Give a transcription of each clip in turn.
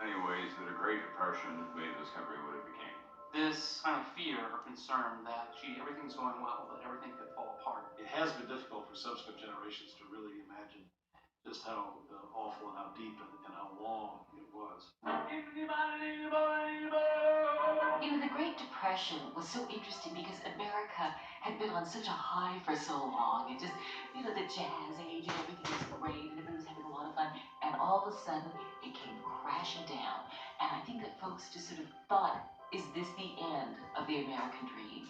many ways that a Great Depression made this country what it became. This kind of fear or concern that, gee, everything's going well, that everything could fall apart. It has been difficult for subsequent generations to really imagine just how awful and how deep and how long it was. You know, the Great Depression was so interesting because America had been on such a high for so long. It just, you know, the jazz age and everything was great and everybody was having a lot of fun. And all of a sudden, it came crashing down. And I think that folks just sort of thought, is this the end of the American dream?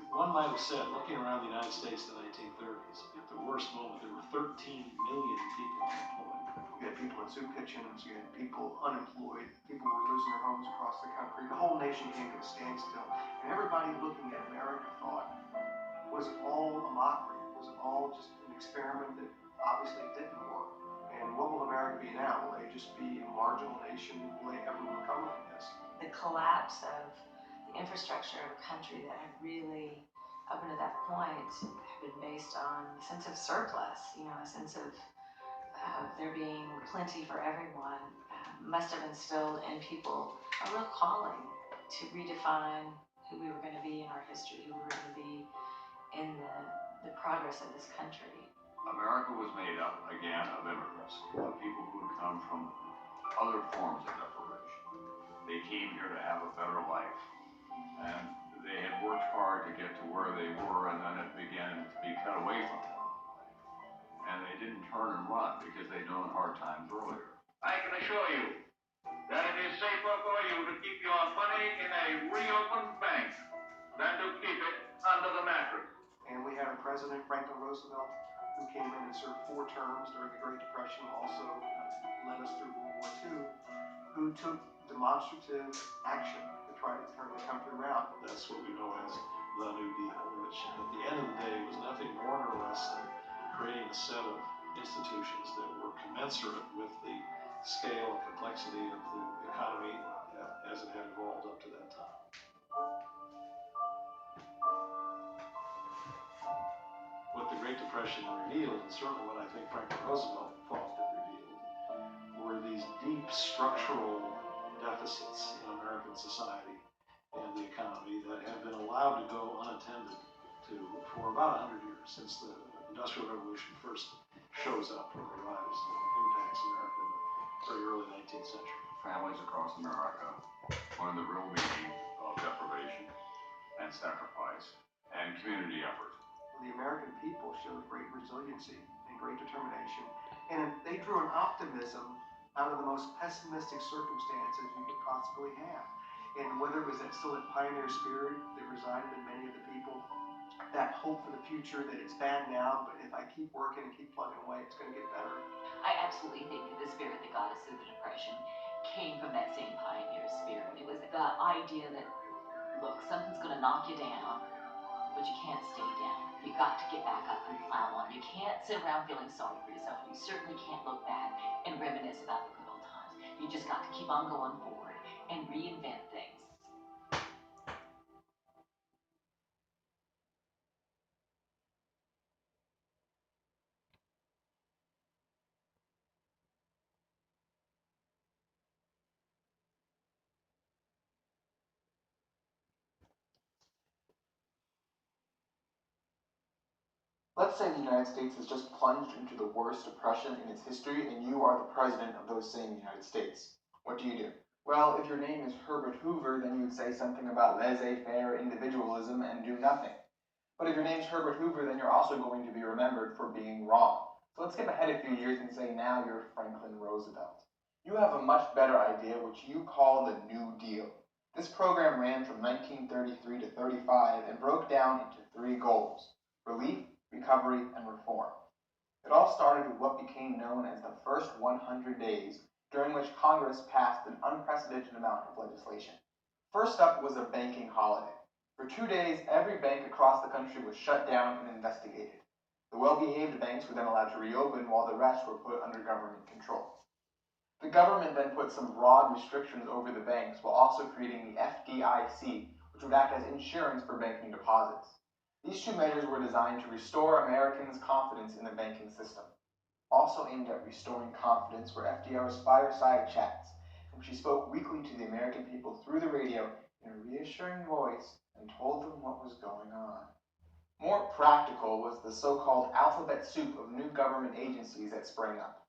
One might have said, looking around the United States in the 1930s, at the worst moment, there were 13 million people unemployed. You had people in soup kitchens, you had people unemployed, people were losing their homes across the country. The whole nation came to a standstill. And everybody looking at America thought, was it all a mockery? Was it all just an experiment that obviously didn't work? And what will America be now? Will they just be a marginal nation? Will they ever recover from this? The collapse of the infrastructure of a country that had really, up until that point, had been based on a sense of surplus, you know, a sense of there being plenty for everyone, must have instilled in people a real calling to redefine who we were going to be in our history, who we were going to be in the progress of this country. America was made up, again, of immigrants, of people who had come from other forms of deprivation. They came here to have a better life, and they had worked hard to get to where they were, and then it began to be cut away from them. And they didn't turn and run because they'd known hard times earlier. I can assure you that it is safer for you to keep your money in a reopened bank than to keep it under the mattress. And we had a president, Franklin Roosevelt, who came in and served 4 terms during the Great Depression, also led us through World War II, who took demonstrative action to try to turn the country around. That's what we know as the New Deal, which at the end of the day was nothing more nor less than creating a set of institutions that were commensurate with the scale and complexity of the economy as it had evolved up to that time. What the Great Depression revealed, and certainly what I think Franklin Roosevelt thought it revealed, were these deep structural deficits in American society and the economy that have been allowed to go unattended for about 100 years, since the Industrial Revolution first shows up or arrives and impacts America in the very early 19th century. Families across America learned the real meaning of deprivation and sacrifice and community effort. The American people showed great resiliency and great determination, and they drew an optimism out of the most pessimistic circumstances you could possibly have. And whether it was that still that pioneer spirit that resided in many of the people, that hope for the future, that it's bad now, but if I keep working and keep plugging away, it's going to get better. I absolutely think that the spirit that got us through the Depression came from that same pioneer spirit. It was the idea that, look, something's going to knock you down, but you can't stay down. You got to get back up and plow on. You can't sit around feeling sorry for yourself. You certainly can't look back and reminisce about the good old times. You just got to keep on going forward and reinvent things. Let's say the United States has just plunged into the worst depression in its history and you are the president of those same United States. What do you do? Well, if your name is Herbert Hoover, then you would say something about laissez-faire individualism and do nothing. But if your name's Herbert Hoover, then you're also going to be remembered for being wrong. So let's skip ahead a few years and say now you're Franklin Roosevelt. You have a much better idea, which you call the New Deal. This program ran from 1933 to 35 and broke down into 3 goals: relief, recovery, and reform. It all started with what became known as the first 100 days, during which Congress passed an unprecedented amount of legislation. First up was a banking holiday. For 2 days, every bank across the country was shut down and investigated. The well-behaved banks were then allowed to reopen, while the rest were put under government control. The government then put some broad restrictions over the banks, while also creating the FDIC, which would act as insurance for banking deposits. These 2 measures were designed to restore Americans' confidence in the banking system. Also aimed at restoring confidence were FDR's fireside chats, in which he spoke weekly to the American people through the radio in a reassuring voice and told them what was going on. More practical was the so-called alphabet soup of new government agencies that sprang up.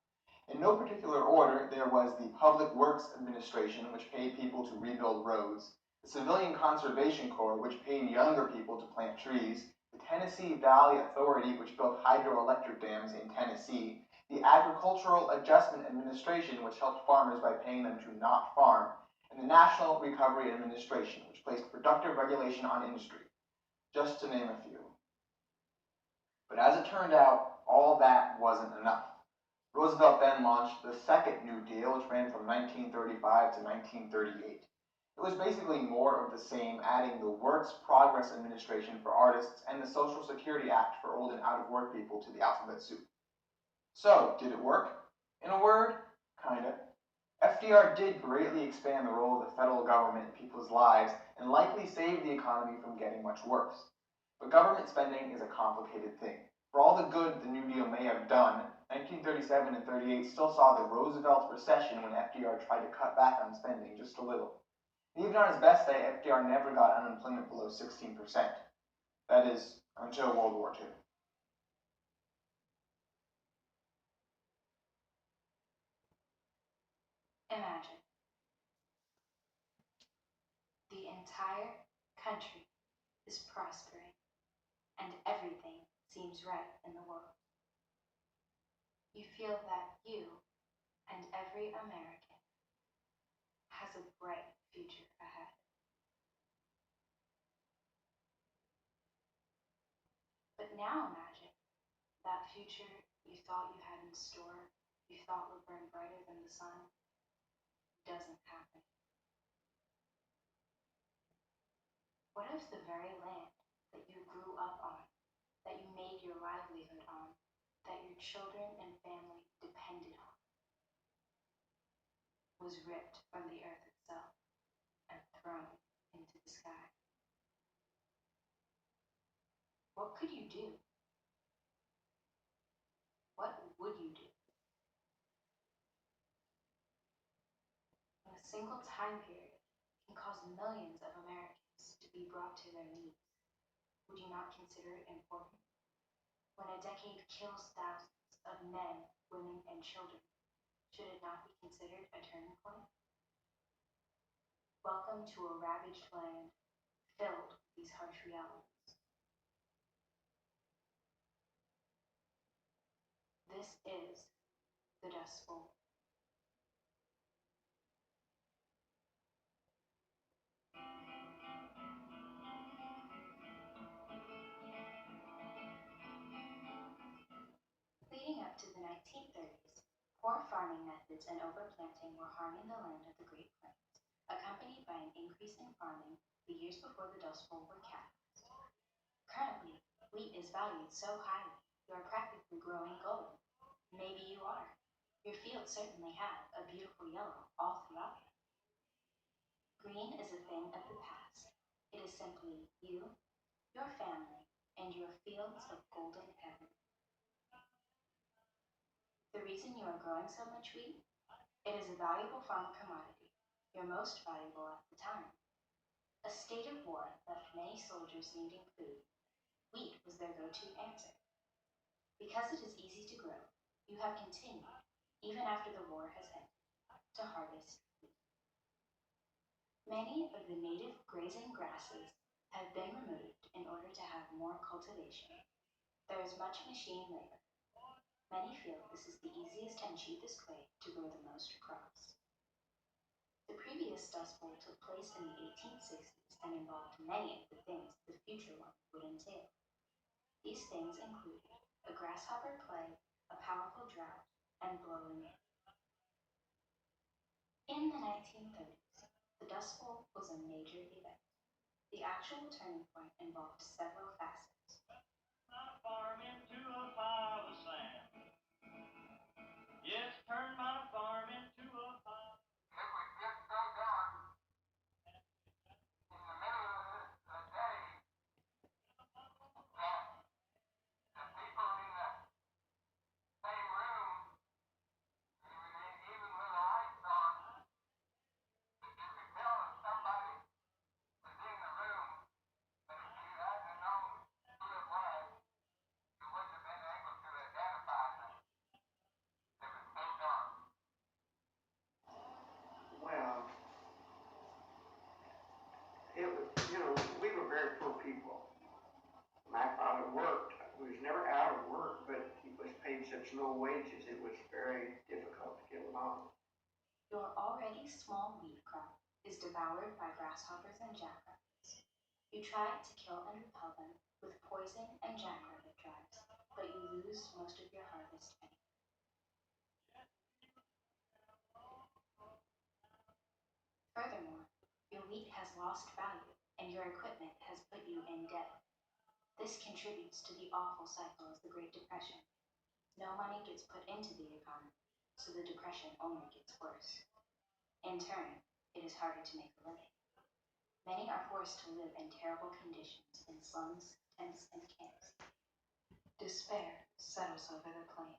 In no particular order, there was the Public Works Administration, which paid people to rebuild roads, the Civilian Conservation Corps, which paid younger people to plant trees, the Tennessee Valley Authority, which built hydroelectric dams in Tennessee, the Agricultural Adjustment Administration, which helped farmers by paying them to not farm, and the National Recovery Administration, which placed productive regulation on industry, just to name a few. But as it turned out, all that wasn't enough. Roosevelt then launched the Second New Deal, which ran from 1935 to 1938. It was basically more of the same, adding the Works Progress Administration for artists and the Social Security Act for old and out-of-work people to the alphabet soup. So, did it work? In a word, kinda. FDR did greatly expand the role of the federal government in people's lives and likely saved the economy from getting much worse. But government spending is a complicated thing. For all the good the New Deal may have done, 1937 and 38 still saw the Roosevelt recession when FDR tried to cut back on spending just a little. And even on his best day, FDR never got unemployment below 16%. That is, until World War II. Imagine the entire country is prospering and everything seems right in the world. You feel that you and every American has a bright future ahead. But now imagine that future you thought you had in store, you thought would burn brighter than the sun, doesn't happen. What if the very land that you grew up on, that you made your livelihood on, that your children and family depended on, was ripped from the earth itself and thrown into the sky? What could you do? What would you do? In a single time period can cause millions of Americans to be brought to their knees. Would you not consider it important? When a decade kills thousands of men, women, and children, should it not be considered a turning point? Welcome to a ravaged land filled with these harsh realities. This is the Dust Bowl. Leading up to the 1930s, poor farming methods and overplanting were harming the land of the Great Plains, accompanied by an increase in farming the years before the Dust Bowl were catalyzed. Currently, wheat is valued so highly, you are practically growing gold. Maybe you are. Your fields certainly have a beautiful yellow all throughout them. Green is a thing of the past. It is simply you, your family, and your fields of golden heaven. The reason you are growing so much wheat? It is a valuable farm commodity, your most valuable at the time. A state of war left many soldiers needing food. Wheat was their go-to answer. Because it is easy to grow, you have continued, even after the war has ended, to harvest wheat. Many of the native grazing grasses have been removed in order to have more cultivation. There is much machine labor. Many feel this is the easiest and cheapest way to grow the most crops. The previous Dust Bowl took place in the 1860s and involved many of the things the future one would entail. These things included a grasshopper plague, a powerful drought, and blowing in. In the 1930s, the Dust Bowl was a major event. The actual turning point involved several facets. My farm into a pile of sand. Yes, turn my farm into a pile. It was just so dark in the middle of the day that the people in the same room low wages, it was very difficult to get along. Your already small wheat crop is devoured by grasshoppers and jackrabbits. You try to kill and repel them with poison and jackrabbit drives, but you lose most of your harvest anyway. Furthermore, your wheat has lost value and your equipment has put you in debt. This contributes to the awful cycle of the Great Depression. No money gets put into the economy, so the depression only gets worse. In turn, it is harder to make a living. Many are forced to live in terrible conditions in slums, tents, and camps. Despair settles over the plain.